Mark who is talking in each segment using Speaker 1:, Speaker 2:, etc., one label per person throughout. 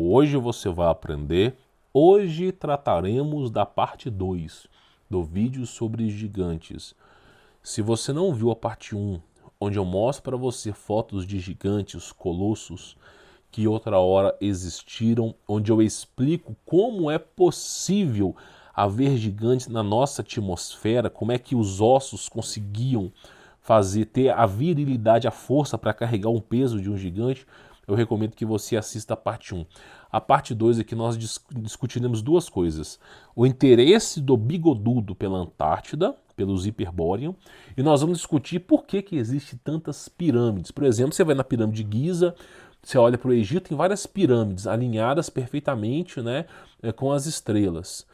Speaker 1: hoje você vai aprender. Hoje trataremos da parte 2 do vídeo sobre gigantes. Se você não viu a parte 1, onde eu mostro para você fotos de gigantes, colossos, que outra hora existiram, onde eu explico como é possível haver gigantes na nossa atmosfera, como é que os ossos conseguiam ter a virilidade, a força para carregar um peso de um gigante, eu recomendo que você assista a parte 1. A parte 2 é que nós discutiremos duas coisas. O interesse do bigodudo pela Antártida, pelos Hyperborean, e nós vamos discutir por que existem tantas pirâmides. Por exemplo, você vai na pirâmide de Giza, você olha para o Egito, tem várias pirâmides alinhadas perfeitamente, né, com as estrelas.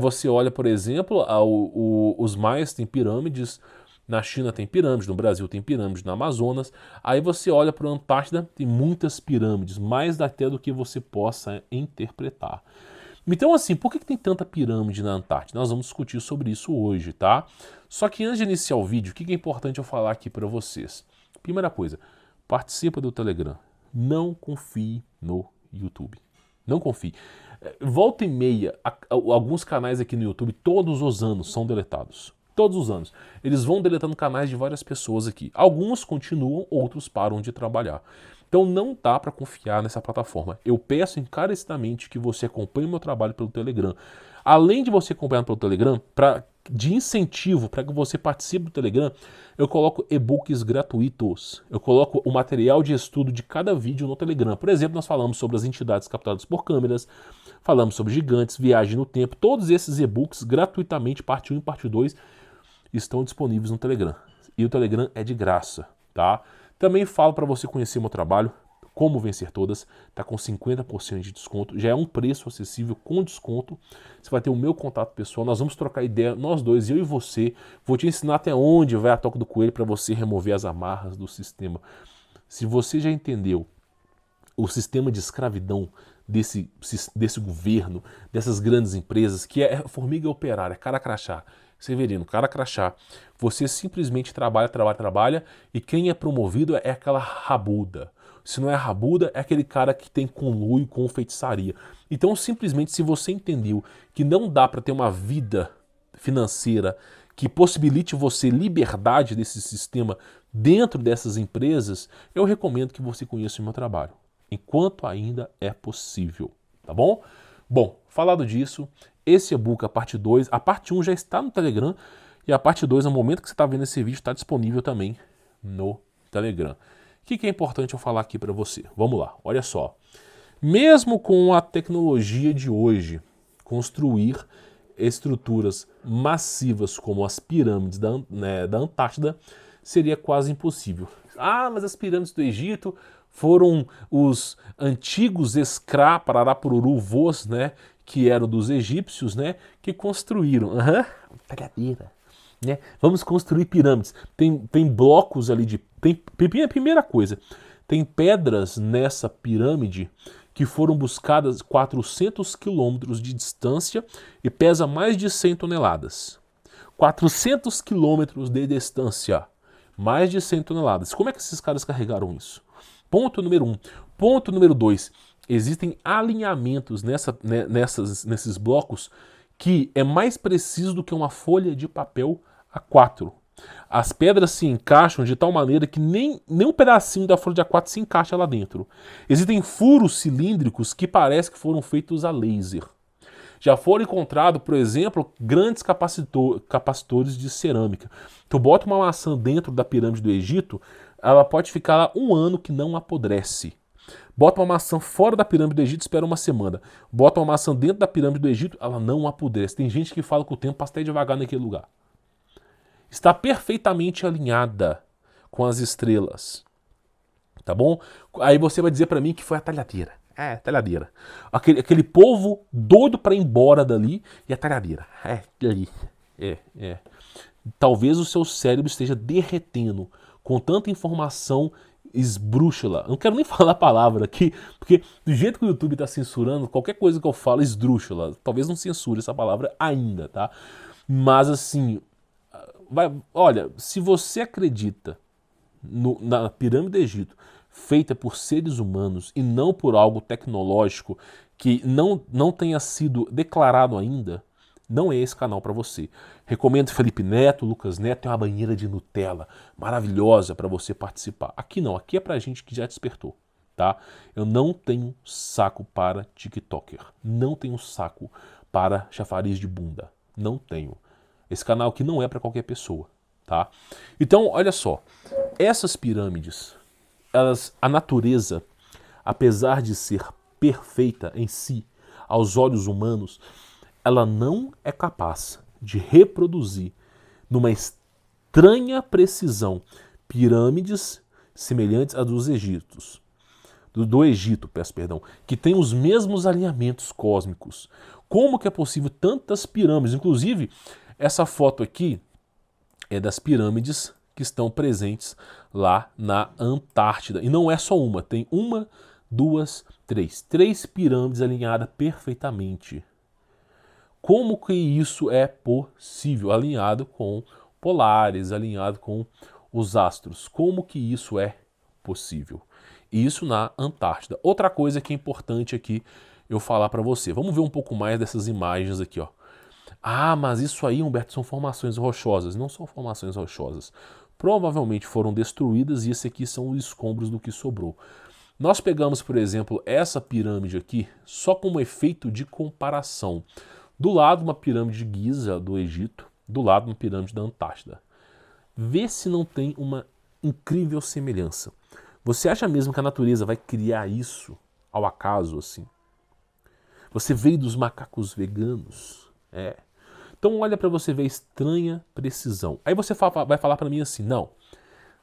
Speaker 1: Você olha, por exemplo, os maias têm pirâmides, na China tem pirâmides, no Brasil tem pirâmides, na Amazonas. Aí você olha para a Antártida, tem muitas pirâmides, mais até do que você possa interpretar. Então assim, por que tem tanta pirâmide na Antártida? Nós vamos discutir sobre isso hoje, tá? Só que antes de iniciar o vídeo, o que é importante eu falar aqui para vocês? Primeira coisa, participa do Telegram. Não confie no YouTube. Não confie. Volta e meia, alguns canais aqui no YouTube, todos os anos, são deletados. Todos os anos. Eles vão deletando canais de várias pessoas aqui. Alguns continuam, outros param de trabalhar. Então não dá para confiar nessa plataforma. Eu peço encarecidamente que você acompanhe o meu trabalho pelo Telegram. Além de você acompanhar pelo Telegram, de incentivo para que você participe do Telegram, eu coloco e-books gratuitos. Eu coloco o material de estudo de cada vídeo no Telegram. Por exemplo, nós falamos sobre as entidades captadas por câmeras, falamos sobre gigantes, viagem no tempo. Todos esses e-books gratuitamente, parte 1 e parte 2, estão disponíveis no Telegram. E o Telegram é de graça, tá? Também falo para você conhecer meu trabalho, Como Vencer Todas, tá com 50% de desconto, já é um preço acessível com desconto. Você vai ter o meu contato pessoal, nós vamos trocar ideia, nós dois, eu e você. Vou te ensinar até onde vai a toca do coelho para você remover as amarras do sistema. Se você já entendeu o sistema de escravidão desse governo, dessas grandes empresas, que é formiga operária, cara crachá, Severino, cara crachá, você simplesmente trabalha, e quem é promovido é aquela rabuda. Se não é rabuda, é aquele cara que tem conluio com feitiçaria. Então, simplesmente, se você entendeu que não dá para ter uma vida financeira que possibilite você liberdade desse sistema dentro dessas empresas, eu recomendo que você conheça o meu trabalho, enquanto ainda é possível, tá bom? Bom, falado disso, esse e-book, a parte 2, a parte 1 já está no Telegram e a parte 2, no momento que você está vendo esse vídeo, está disponível também no Telegram. O que é importante eu falar aqui para você? Vamos lá, olha só. Mesmo com a tecnologia de hoje, construir estruturas massivas como as pirâmides da Antártida seria quase impossível. Ah, mas as pirâmides do Egito foram os antigos escrá, parará, vôs, né, que eram dos egípcios, né, que construíram. Brincadeira. Né? Vamos construir pirâmides. Tem blocos ali de... Primeira coisa, tem pedras nessa pirâmide que foram buscadas 400 quilômetros de distância e pesa mais de 100 toneladas. 400 quilômetros de distância, mais de 100 toneladas. Como é que esses caras carregaram isso? Ponto número 1. Ponto número 2. Existem alinhamentos nesses blocos que é mais preciso do que uma folha de papel A4. As pedras se encaixam de tal maneira que nem um pedacinho da folha de A4 se encaixa lá dentro. Existem furos cilíndricos que parece que foram feitos a laser. Já foram encontrados, por exemplo, grandes capacitores de cerâmica. Tu bota uma maçã dentro da pirâmide do Egito, ela pode ficar lá 1 ano que não apodrece. Bota uma maçã fora da pirâmide do Egito, espera 1 semana. Bota uma maçã dentro da pirâmide do Egito, ela não apodrece. Tem gente que fala que o tempo passa até devagar naquele lugar. Está perfeitamente alinhada com as estrelas. Tá bom? Aí você vai dizer para mim que foi a talhadeira. Talhadeira. Aquele povo doido para ir embora dali e a talhadeira. Ali. Talvez o seu cérebro esteja derretendo com tanta informação esdrúxula. Eu não quero nem falar a palavra aqui, porque do jeito que o YouTube está censurando, qualquer coisa que eu falo esdrúxula. Talvez não censure essa palavra ainda, tá? Mas assim, olha, se você acredita na pirâmide do Egito, feita por seres humanos e não por algo tecnológico que não tenha sido declarado ainda, não é esse canal para você. Recomendo Felipe Neto, Lucas Neto, tem uma banheira de Nutella maravilhosa para você participar. Aqui não, aqui é pra gente que já despertou, tá? Eu não tenho saco para TikToker, não tenho saco para chafariz de bunda, não tenho. Esse canal aqui não é para qualquer pessoa, tá? Então, olha só, essas pirâmides, a natureza, apesar de ser perfeita em si, aos olhos humanos, ela não é capaz de reproduzir numa estranha precisão pirâmides semelhantes às dos Egípcios, do Egito, peço perdão, que tem os mesmos alinhamentos cósmicos. Como que é possível tantas pirâmides? Inclusive, essa foto aqui é das pirâmides que estão presentes lá na Antártida. E não é só uma, tem uma, duas, três. Três pirâmides alinhadas perfeitamente. Como que isso é possível? Alinhado com polares, alinhado com os astros. Como que isso é possível? Isso na Antártida. Outra coisa que é importante aqui eu falar para você. Vamos ver um pouco mais dessas imagens aqui, ó. Ah, mas isso aí, Humberto, são formações rochosas. Não são formações rochosas. Provavelmente foram destruídas e esse aqui são os escombros do que sobrou. Nós pegamos, por exemplo, essa pirâmide aqui só como efeito de comparação. Do lado uma pirâmide de Giza, do Egito, do lado uma pirâmide da Antártida. Vê se não tem uma incrível semelhança. Você acha mesmo que a natureza vai criar isso ao acaso assim? Você veio dos macacos veganos? É. Então olha para você ver a estranha precisão. Aí você vai falar para mim assim, não,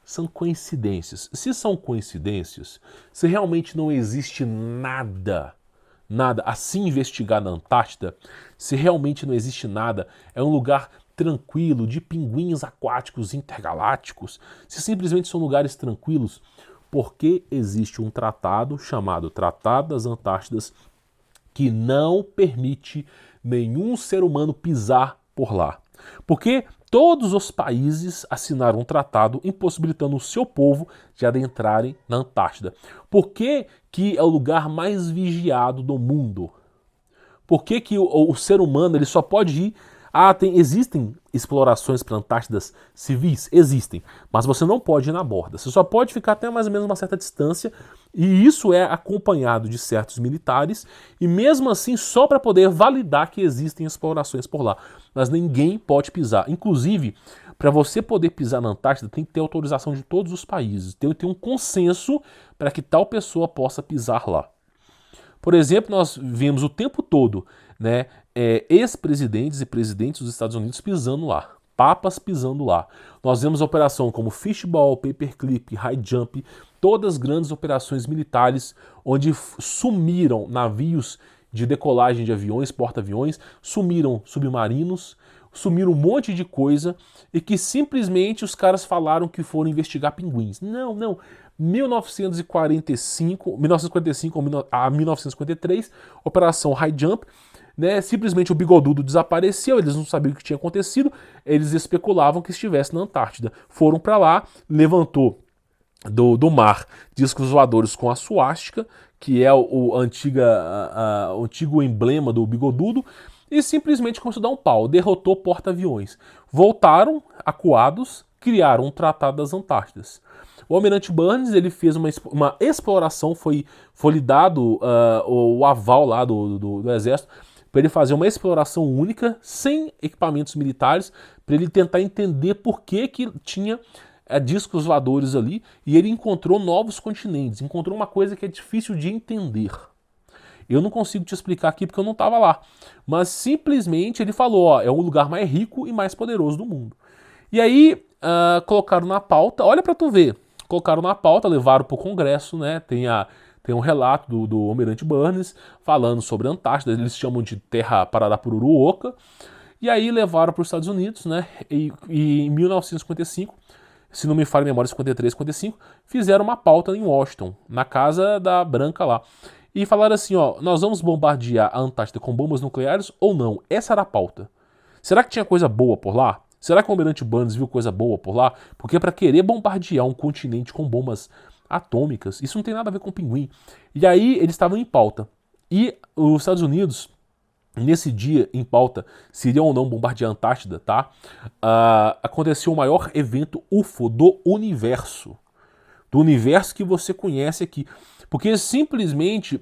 Speaker 1: são coincidências. Se são coincidências, se realmente não existe nada a se investigar na Antártida, se realmente não existe nada, é um lugar tranquilo, de pinguins aquáticos intergalácticos, se simplesmente são lugares tranquilos, por que existe um tratado chamado Tratado das Antártidas que não permite nenhum ser humano pisar por lá? Porque todos os países assinaram um tratado impossibilitando o seu povo de adentrarem na Antártida. Por que que é o lugar mais vigiado do mundo? Por que que o ser humano ele só pode ir... existem explorações para Antártidas civis? Existem, mas você não pode ir na borda. Você só pode ficar até mais ou menos uma certa distância e isso é acompanhado de certos militares e mesmo assim só para poder validar que existem explorações por lá. Mas ninguém pode pisar. Inclusive, para você poder pisar na Antártida tem que ter autorização de todos os países. Tem que ter um consenso para que tal pessoa possa pisar lá. Por exemplo, nós vemos o tempo todo, né, ex-presidentes e presidentes dos Estados Unidos pisando lá, papas pisando lá. Nós vemos operação como Fishball, Paperclip, High Jump, todas grandes operações militares onde sumiram navios de decolagem de aviões, porta-aviões, sumiram submarinos, sumiram um monte de coisa e que simplesmente os caras falaram que foram investigar pinguins. Não. 1945 a 1953, Operação High Jump, né, simplesmente o bigodudo desapareceu, eles não sabiam o que tinha acontecido, eles especulavam que estivesse na Antártida. Foram para lá, levantou do mar discos voadores com a suástica, que é o antigo emblema do bigodudo, e simplesmente começou a dar um pau, derrotou porta-aviões. Voltaram acuados, criaram um Tratado das Antártidas. O Almirante Burns ele fez uma exploração, foi lhe dado o aval lá do Exército para ele fazer uma exploração única, sem equipamentos militares, para ele tentar entender por que tinha discos voadores ali, e ele encontrou novos continentes, encontrou uma coisa que é difícil de entender. Eu não consigo te explicar aqui porque eu não estava lá, mas simplesmente ele falou, ó, é o lugar mais rico e mais poderoso do mundo. E aí colocaram na pauta, olha para tu ver, colocaram na pauta, levaram para o Congresso, né? Tem um relato do Almirante Burns falando sobre a Antártida, eles chamam de Terra Pararapuru-Oca, e aí levaram para os Estados Unidos, né? E em 1955, se não me falha a memória, 53, 55, fizeram uma pauta em Washington, na Casa da Branca lá. E falaram assim, ó, nós vamos bombardear a Antártida com bombas nucleares ou não? Essa era a pauta. Será que tinha coisa boa por lá? Será que o Almirante Burns viu coisa boa por lá? Porque para querer bombardear um continente com bombas atômicas. Isso não tem nada a ver com pinguim. E aí eles estavam em pauta. E os Estados Unidos, nesse dia em pauta, se iriam ou não bombardear a Antártida, tá? Aconteceu o maior evento UFO do universo. Do universo que você conhece aqui. Porque simplesmente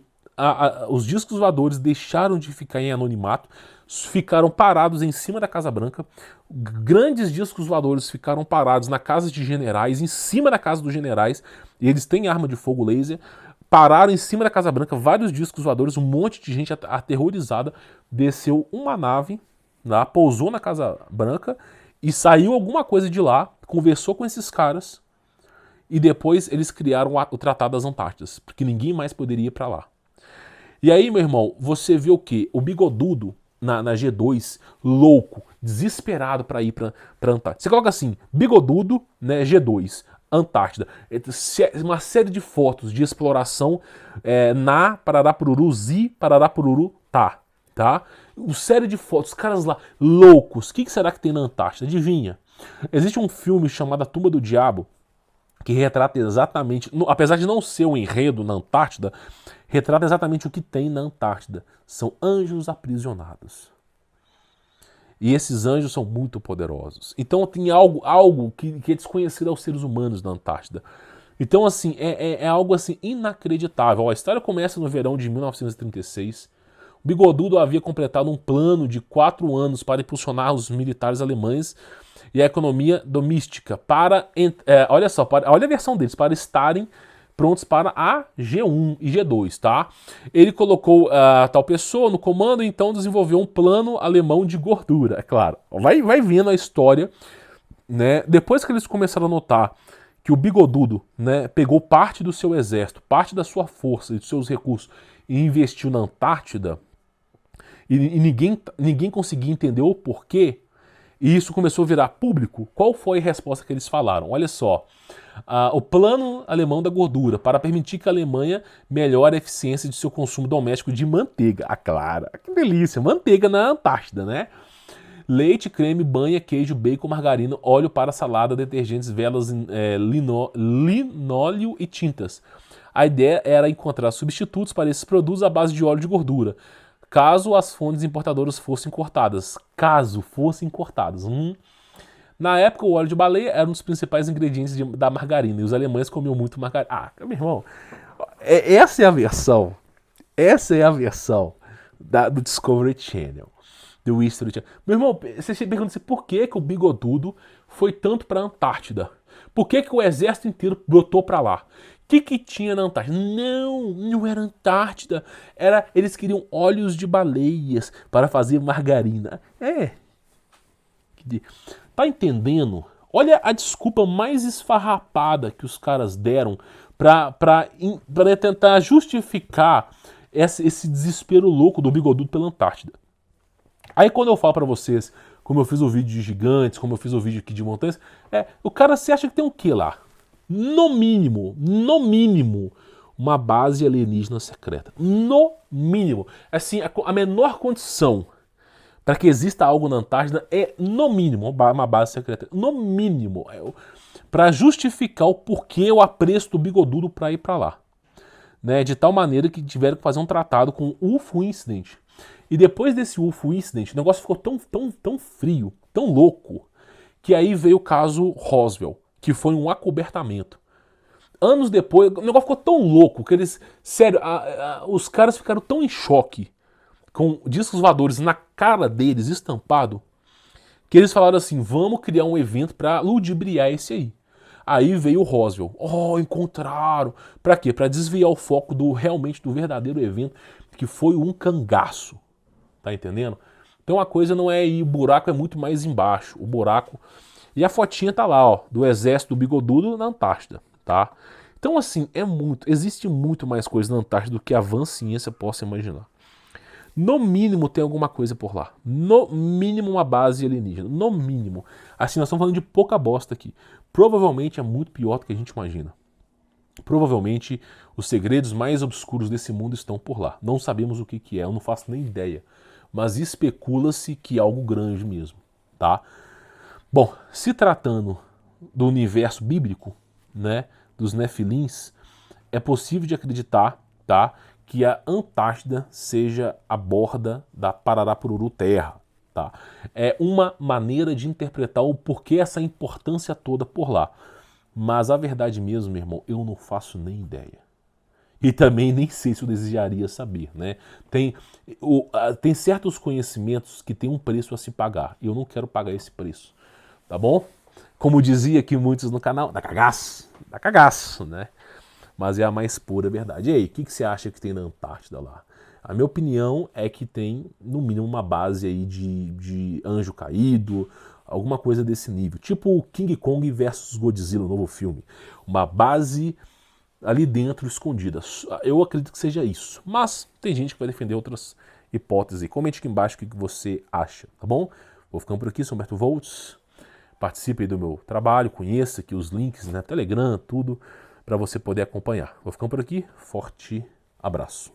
Speaker 1: os discos voadores deixaram de ficar em anonimato, ficaram parados em cima da Casa Branca. Grandes discos voadores ficaram parados na casa de generais, em cima da casa dos generais, e eles têm arma de fogo laser. Pararam em cima da Casa Branca, vários discos voadores, um monte de gente aterrorizada. Desceu uma nave, lá, pousou na Casa Branca e saiu alguma coisa de lá, conversou com esses caras e depois eles criaram o Tratado das Antártidas, porque ninguém mais poderia ir para lá. E aí, meu irmão, você vê o quê? O Bigodudo na G2, louco, desesperado para ir para Antártida. Você coloca assim, Bigodudo, né, G2, Antártida. Uma série de fotos de exploração na Pararapururu, Pararapururu, tá? Uma série de fotos, os caras lá, loucos. O que será que tem na Antártida? Adivinha? Existe um filme chamado A Tumba do Diabo, que retrata exatamente, apesar de não ser um enredo na Antártida, retrata exatamente o que tem na Antártida. São anjos aprisionados. E esses anjos são muito poderosos. Então tem algo que é desconhecido aos seres humanos na Antártida. Então, assim, é algo assim inacreditável. A história começa no verão de 1936. O Bigodudo havia completado um plano de 4 anos para impulsionar os militares alemães e a economia doméstica para, olha só, olha a versão deles, para estarem prontos para a G1 e G2, tá? Ele colocou tal pessoa no comando e então desenvolveu um plano alemão de gordura, é claro. Vai vendo a história, né? Depois que eles começaram a notar que o Bigodudo, né, pegou parte do seu exército, parte da sua força e dos seus recursos e investiu na Antártida, e ninguém conseguia entender o porquê, e isso começou a virar público, qual foi a resposta que eles falaram? Olha só, o plano alemão da gordura para permitir que a Alemanha melhore a eficiência de seu consumo doméstico de manteiga. Claro, que delícia, manteiga na Antártida, né? Leite, creme, banha, queijo, bacon, margarina, óleo para salada, detergentes, velas, linóleo e tintas. A ideia era encontrar substitutos para esses produtos à base de óleo de gordura, caso as fontes importadoras fossem cortadas. Na época, o óleo de baleia era um dos principais ingredientes da margarina, e os alemães comiam muito margarina. Meu irmão, essa é a versão do Discovery Channel, do History Channel. Meu irmão, você se pergunta por que o Bigodudo foi tanto para a Antártida? Por que o exército inteiro brotou para lá? O que tinha na Antártida? Não era Antártida. Eles queriam óleos de baleias para fazer margarina. Tá entendendo? Olha a desculpa mais esfarrapada que os caras deram para tentar justificar esse desespero louco do Bigodudo pela Antártida. Aí quando eu falo para vocês, como eu fiz o vídeo de gigantes, como eu fiz o vídeo aqui de montanhas, o cara se acha que tem o quê lá? No mínimo, uma base alienígena secreta. No mínimo. Assim, a menor condição para que exista algo na Antártida é, no mínimo, uma base secreta. No mínimo. Para justificar o porquê o apreço do Bigodudo para ir para lá. Né? De tal maneira que tiveram que fazer um tratado com o UFO Incident. E depois desse UFO Incident, o negócio ficou tão frio, tão louco, que aí veio o caso Roswell, que foi um acobertamento. Anos depois, o negócio ficou tão louco que eles... Sério, os caras ficaram tão em choque com discos voadores na cara deles, estampado, que eles falaram assim, vamos criar um evento para ludibriar esse aí. Aí veio o Roswell. Encontraram. Pra quê? Pra desviar o foco do verdadeiro evento, que foi um cangaço. Tá entendendo? Então a coisa não é aí, o buraco é muito mais embaixo. O buraco... E a fotinha tá lá, ó, do exército do Bigodudo na Antártida, tá? Então assim, existe muito mais coisa na Antártida do que a vã ciência possa imaginar. No mínimo tem alguma coisa por lá. No mínimo uma base alienígena. No mínimo. Assim, nós estamos falando de pouca bosta aqui. Provavelmente é muito pior do que a gente imagina. Provavelmente os segredos mais obscuros desse mundo estão por lá. Não sabemos o que é, eu não faço nem ideia. Mas especula-se que é algo grande mesmo, tá? Bom, se tratando do universo bíblico, né, dos Nefilins, é possível de acreditar, tá, que a Antártida seja a borda da Pararapururu Terra. Tá? É uma maneira de interpretar o porquê essa importância toda por lá. Mas a verdade mesmo, meu irmão, eu não faço nem ideia. E também nem sei se eu desejaria saber, né? Tem certos conhecimentos que tem um preço a se pagar. E eu não quero pagar esse preço, tá bom? Como dizia aqui muitos no canal, dá cagaço, né? Mas é a mais pura verdade. E aí, o que você acha que tem na Antártida lá? A minha opinião é que tem, no mínimo, uma base aí de anjo caído, alguma coisa desse nível. Tipo King Kong versus Godzilla, o novo filme. Uma base ali dentro escondida. Eu acredito que seja isso. Mas tem gente que vai defender outras hipóteses. Comente aqui embaixo o que você acha, tá bom? Vou ficando por aqui, sou Humberto Volts. Participe aí do meu trabalho, conheça aqui os links, né? Telegram, tudo, para você poder acompanhar. Vou ficando por aqui. Forte abraço.